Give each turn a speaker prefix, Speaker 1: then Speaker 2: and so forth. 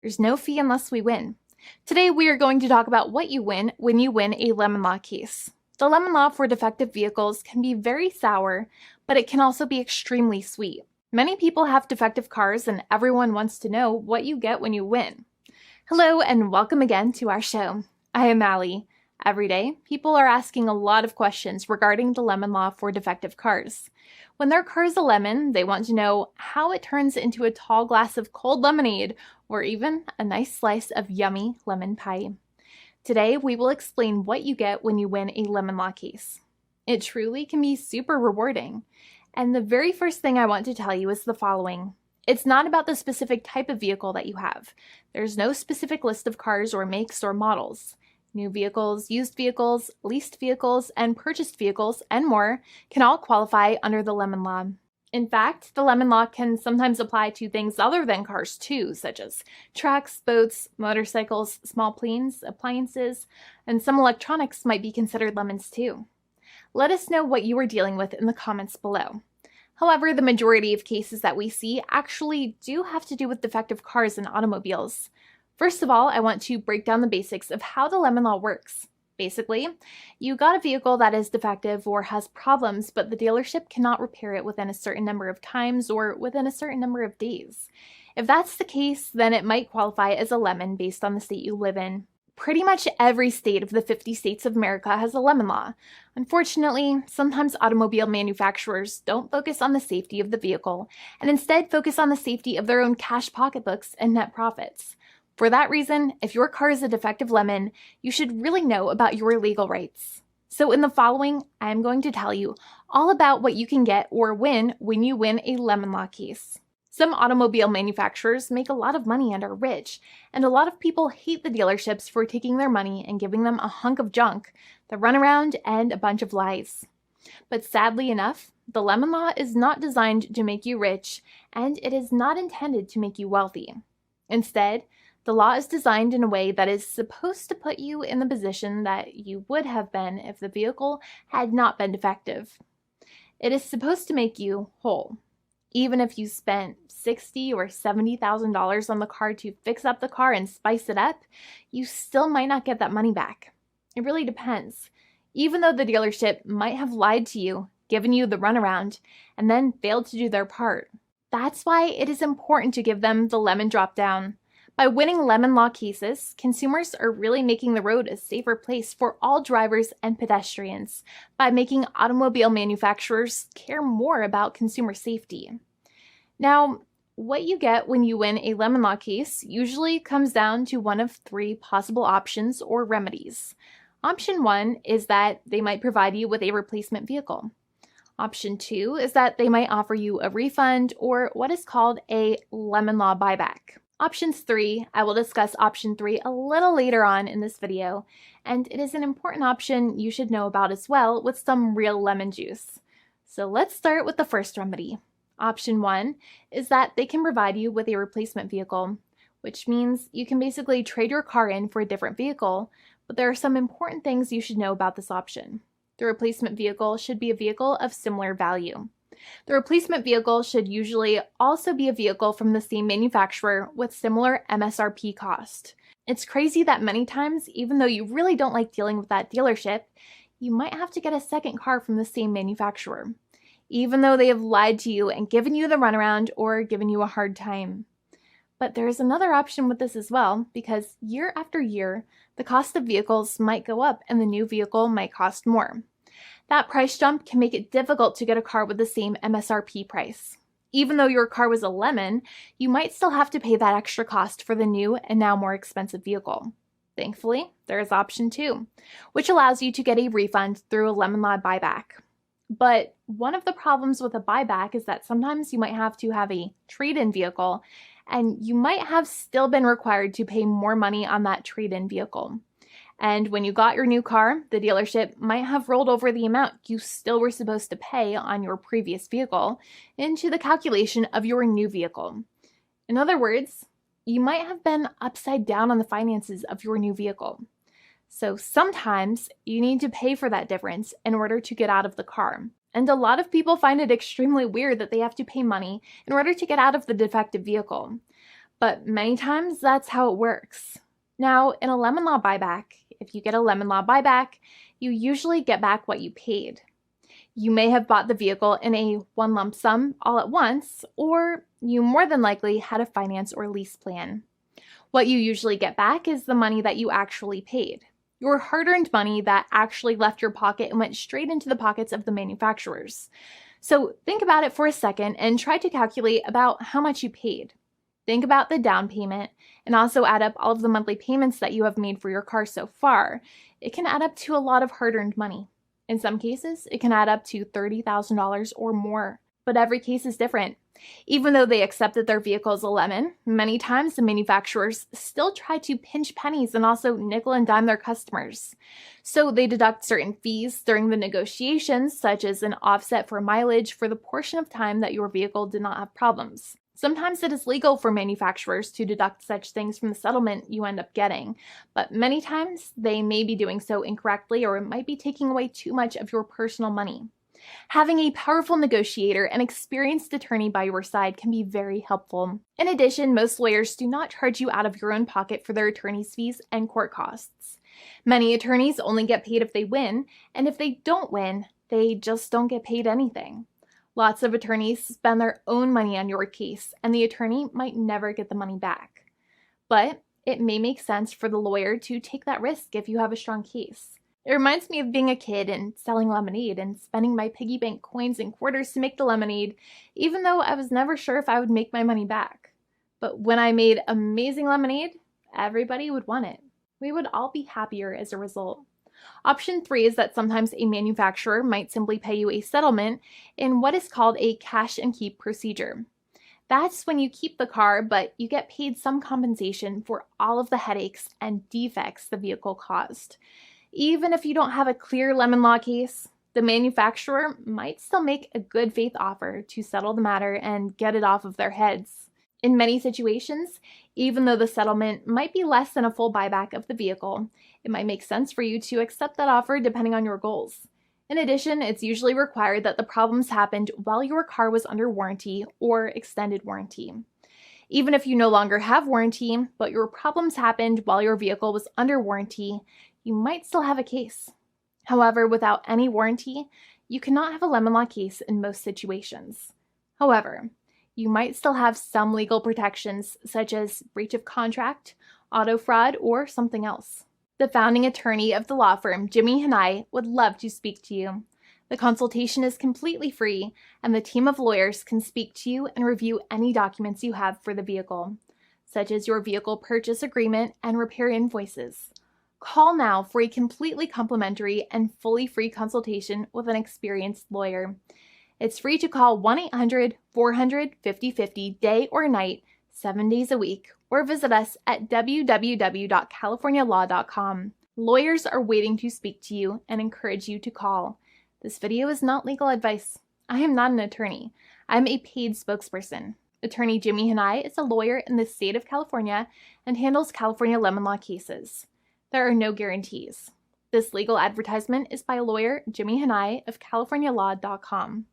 Speaker 1: There's no fee unless we win. Today we are going to talk about what you win when you win a lemon law case. The lemon law for defective vehicles can be very sour, but it can also be extremely sweet. Many people have defective cars and everyone wants to know what you get when you win. Hello and welcome again to our show. I am Allie. Every day, people are asking a lot of questions regarding the lemon law for defective cars. When their car is a lemon, they want to know how it turns into a tall glass of cold lemonade or even a nice slice of yummy lemon pie. Today, we will explain what you get when you win a lemon law case. It truly can be super rewarding. And the very first thing I want to tell you is the following. It's not about the specific type of vehicle that you have. There's no specific list of cars or makes or models. New vehicles, used vehicles, leased vehicles, and purchased vehicles, and more can all qualify under the lemon law. In fact, the lemon law can sometimes apply to things other than cars too, such as trucks, boats, motorcycles, small planes, appliances, and some electronics might be considered lemons too. Let us know what you are dealing with in the comments below. However, the majority of cases that we see actually do have to do with defective cars and automobiles. First of all, I want to break down the basics of how the lemon law works. Basically, you got a vehicle that is defective or has problems, but the dealership cannot repair it within a certain number of times or within a certain number of days. If that's the case, then it might qualify as a lemon based on the state you live in. Pretty much every state of the 50 states of America has a lemon law. Unfortunately, sometimes automobile manufacturers don't focus on the safety of the vehicle and instead focus on the safety of their own cash pocketbooks and net profits. For that reason, if your car is a defective lemon, you should really know about your legal rights. So in the following, I'm going to tell you all about what you can get or win when you win a lemon law case. Some automobile manufacturers make a lot of money and are rich, and a lot of people hate the dealerships for taking their money and giving them a hunk of junk, the runaround, and a bunch of lies. But sadly enough, the lemon law is not designed to make you rich, and it is not intended to make you wealthy. Instead, the law is designed in a way that is supposed to put you in the position that you would have been if the vehicle had not been defective. It is supposed to make you whole. Even if you spent $60,000 or $70,000 on the car to fix up the car and spice it up, you still might not get that money back. It really depends. Even though the dealership might have lied to you, given you the runaround, and then failed to do their part. That's why it is important to give them the lemon drop down. By winning lemon law cases, consumers are really making the road a safer place for all drivers and pedestrians by making automobile manufacturers care more about consumer safety. Now, what you get when you win a lemon law case usually comes down to one of three possible options or remedies. Option 1 is that they might provide you with a replacement vehicle. Option 2 is that they might offer you a refund or what is called a lemon law buyback. Options 3, I will discuss option 3 a little later on in this video, and it is an important option you should know about as well with some real lemon juice. So let's start with the first remedy. Option 1 is that they can provide you with a replacement vehicle, which means you can basically trade your car in for a different vehicle, but there are some important things you should know about this option. The replacement vehicle should be a vehicle of similar value. The replacement vehicle should usually also be a vehicle from the same manufacturer with similar MSRP cost. It's crazy that many times, even though you really don't like dealing with that dealership, you might have to get a second car from the same manufacturer, even though they have lied to you and given you the runaround or given you a hard time. But there is another option with this as well, because year after year, the cost of vehicles might go up and the new vehicle might cost more. That price jump can make it difficult to get a car with the same MSRP price. Even though your car was a lemon, you might still have to pay that extra cost for the new and now more expensive vehicle. Thankfully, there is option 2, which allows you to get a refund through a lemon law buyback. But one of the problems with a buyback is that sometimes you might have to have a trade-in vehicle, and you might have still been required to pay more money on that trade-in vehicle. And when you got your new car, the dealership might have rolled over the amount you still were supposed to pay on your previous vehicle into the calculation of your new vehicle. In other words, you might have been upside down on the finances of your new vehicle. So sometimes you need to pay for that difference in order to get out of the car. And a lot of people find it extremely weird that they have to pay money in order to get out of the defective vehicle. but many times that's how it works. Now, in a lemon law buyback, if you get a lemon law buyback, you usually get back what you paid. You may have bought the vehicle in a one lump sum all at once, or you more than likely had a finance or lease plan. What you usually get back is the money that you actually paid, your hard-earned money that actually left your pocket and went straight into the pockets of the manufacturers. So think about it for a second and try to calculate about how much you paid. Think about the down payment and also add up all of the monthly payments that you have made for your car so far. It can add up to a lot of hard-earned money. In some cases, it can add up to $30,000 or more, but every case is different. Even though they accept that their vehicle is a lemon, many times the manufacturers still try to pinch pennies and also nickel and dime their customers. So they deduct certain fees during the negotiations, such as an offset for mileage for the portion of time that your vehicle did not have problems. Sometimes it is legal for manufacturers to deduct such things from the settlement you end up getting, but many times they may be doing so incorrectly or it might be taking away too much of your personal money. Having a powerful negotiator and experienced attorney by your side can be very helpful. In addition, most lawyers do not charge you out of your own pocket for their attorney's fees and court costs. Many attorneys only get paid if they win, and if they don't win, they just don't get paid anything. Lots of attorneys spend their own money on your case, and the attorney might never get the money back. But it may make sense for the lawyer to take that risk if you have a strong case. It reminds me of being a kid and selling lemonade and spending my piggy bank coins and quarters to make the lemonade, even though I was never sure if I would make my money back. But when I made amazing lemonade, everybody would want it. We would all be happier as a result. Option 3 is that sometimes a manufacturer might simply pay you a settlement in what is called a cash and keep procedure. That's when you keep the car, but you get paid some compensation for all of the headaches and defects the vehicle caused. Even if you don't have a clear lemon law case, the manufacturer might still make a good faith offer to settle the matter and get it off of their heads. In many situations, even though the settlement might be less than a full buyback of the vehicle, it might make sense for you to accept that offer depending on your goals. In addition, it's usually required that the problems happened while your car was under warranty or extended warranty. Even if you no longer have warranty, but your problems happened while your vehicle was under warranty, you might still have a case. However, without any warranty, you cannot have a lemon law case in most situations. However, you might still have some legal protections such as breach of contract, auto fraud, or something else. The founding attorney of the law firm, Jimmy and I, would love to speak to you. The consultation is completely free, and the team of lawyers can speak to you and review any documents you have for the vehicle, such as your vehicle purchase agreement and repair invoices. Call now for a completely complimentary and fully free consultation with an experienced lawyer. It's free to call 1-800-400-5050 day or night, 7 days a week, or visit us at www.californialaw.com. Lawyers are waiting to speak to you and encourage you to call. This video is not legal advice. I am not an attorney. I'm a paid spokesperson. Attorney Jimmy Hanai is a lawyer in the state of California and handles California lemon law cases. There are no guarantees. This legal advertisement is by lawyer Jimmy Hanai of CaliforniaLaw.com.